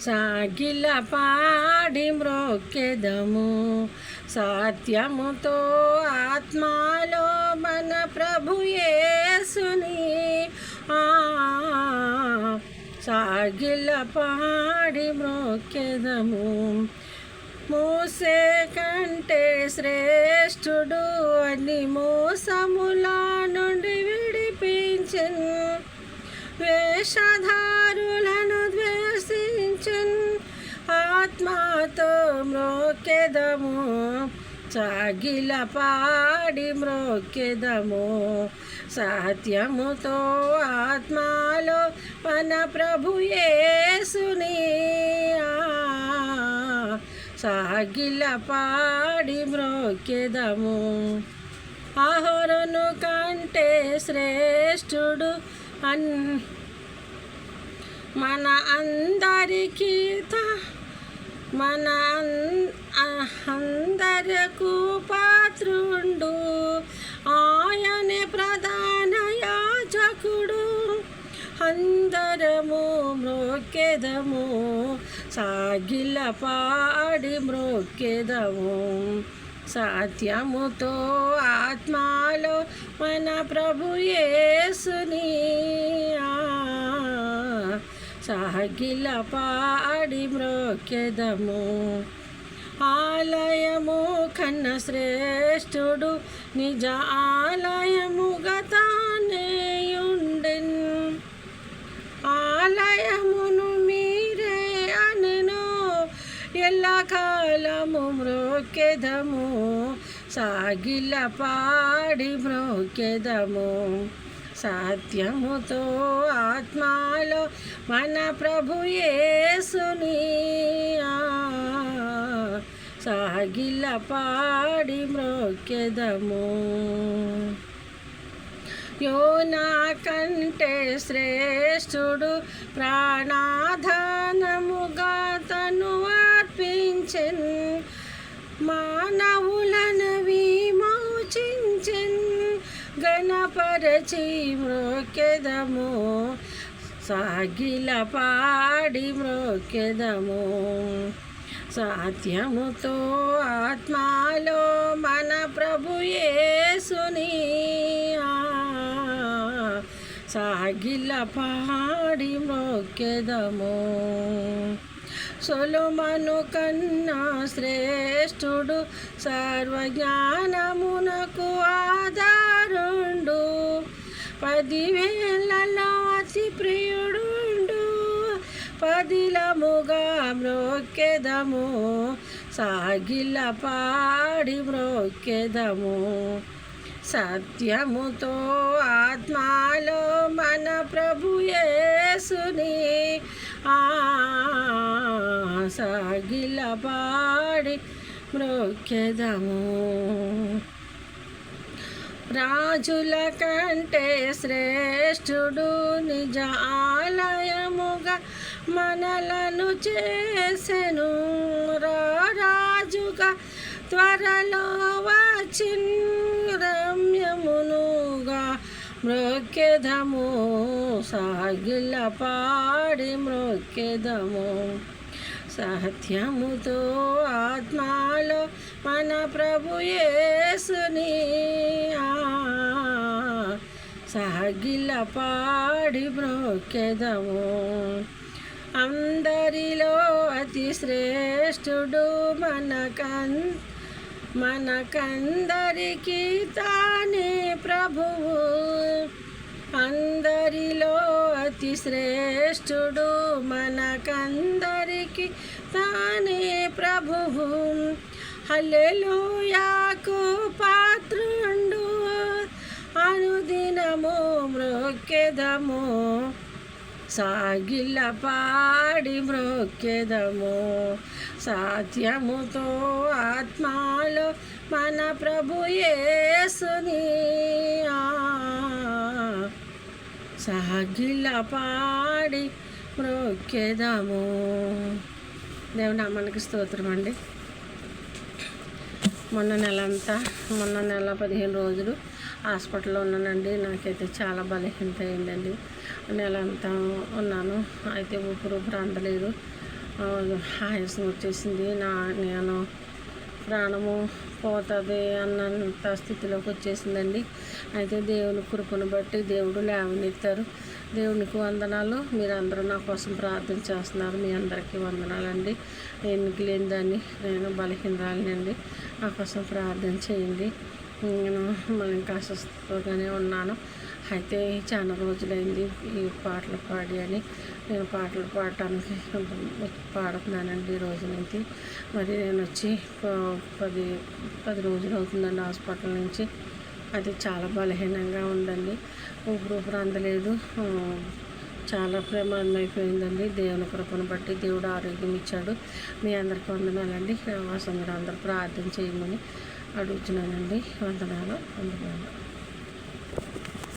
సాగిల పాడి మ్రొక్కెదము సత్యముతో ఆత్మలో మన ప్రభు యేసుని సాగిల పాడి మ్రొక్కెదము. మోసే కంటే శ్రేష్ఠుడు అని మోసముల నుండి విడిపించెను, వేషధారులను ద్వేషించెను. ఆత్మతో మ్రొక్కెదము సాగిల పాడి మ్రొక్కెదము సత్యముతో ఆత్మలో మన ప్రభు యేసుని సాగిల పాడి మ్రొక్కెదము. అహరోను కంటే శ్రేష్ఠుడు మన అందరకు పాత్రుండు, ఆయనే ప్రధాన యాజకుడు. అందరము మ్రొక్కెదము సాగిల పాడి మ్రొక్కెదము సత్యముతో ఆత్మలో మన ప్రభు యేసుని సాగిల పాడి మ్రొక్కెదము. ఆలయము కన్న శ్రేష్ఠుడు నిజ ఆలయముగా తానేయుండెన్, ఆలయమును మీరే అనెను ఎల్లకాలము మ్రొక్కెదము సాగిల పాడి మ్రొక్కెదము సత్యముతో ఆత్మలో మన ప్రభు యేసుని సాగిల పాడి మ్రొక్కెదము. యోనా కంటే శ్రేష్ఠుడు ప్రాణాధానముగా తను అర్పించెను, మానవులను విమోచించెను. గణపరచి మ్రొక్కెదము సాగిల పాడి మ్రొక్కెదము సత్యముతో ఆత్మలో మన ప్రభు యేసుని సాగిల పాడి మ్రొక్కెదము. సొలొమోను కన్నా శ్రేష్ఠుడు సర్వజ్ఞానమునకు ఆధారుండు, 10,000 అతి ప్రియుడుండు. పదిలముగా మ్రొక్కెదము సాగిల పాడి మ్రొక్కెదము సత్యముతో ఆత్మలో మన ప్రభు యేసుని సాగిల పాడి మ్రొక్కెదము. రాజుల కంటే శ్రేష్ఠుడు నిజ ఆలయముగా మనలను చేసెను, రాజుగా త్వరలో వచ్చిన్. రమ్యమునుగా మ్రొక్కెదము సాగిల పాడి మ్రొక్కెదము సత్యముతో ఆత్మలో మన ప్రభు యేసుని సాగిల పాడి మ్రొక్కెదము. అందరిలో అతి శ్రేష్ఠుడు మనకందరికి తానే ప్రభువు. అందరిలో అతి శ్రేష్ఠుడు మనకందరికి తానే ప్రభువు. హల్లెలూయాకు పాత్రుండు, అనుదినము మ్రొక్కెదము సాగిల పాడి మ్రొక్కెదము సత్యముతో ఆత్మలో మన ప్రభు యేసుని సాగిల పాడి మ్రొక్కెదము. దేవుని నామానికి స్తోత్రం అండి. మొన్న నెల 15 రోజులు హాస్పిటల్లో ఉన్నానండి. నాకైతే చాలా బలహీనత అయిందండి. నెల అంతా ఉన్నాను. అయితే ఊపిరి అందలేదు. ఆయాసం వచ్చేసింది. నేను ప్రాణము పోతుంది అన్నంత స్థితిలోకి వచ్చేసిందండి. అయితే దేవుని కృపను బట్టి దేవుడు లేవనెత్తారు. దేవునికి వందనాలు. మీరందరూ నా కోసం ప్రార్థన చేస్తున్నారు. మీ అందరికీ వందనాలండి. ఎన్నిక లేని దాన్ని, నేను బలహీనరాలినండి. నా కోసం ప్రార్థన చేయండి. నేను ఇంకా అస్వస్థతగానే ఉన్నాను. అయితే చాలా రోజులైంది ఈ పాటలు పాడి అని నేను పాటలు పాడటానికి పాడుతున్నానండి ఈ రోజు నుంచి. మరి నేను వచ్చి 10 రోజులు అవుతుందండి హాస్పిటల్ నుంచి. అది చాలా బలహీనంగా ఉందండి. ఊపిరి అందలేదు. చాలా ప్రమాదం అయిపోయిందండి. దేవుని కృపను బట్టి దేవుడు ఆరోగ్యం ఇచ్చాడు. మీ అందరికీ వందనాలండి. నా కోసం మీరు అందరూ ప్రార్థన చేయమని అడుగుతున్నానండి. వందనాలు.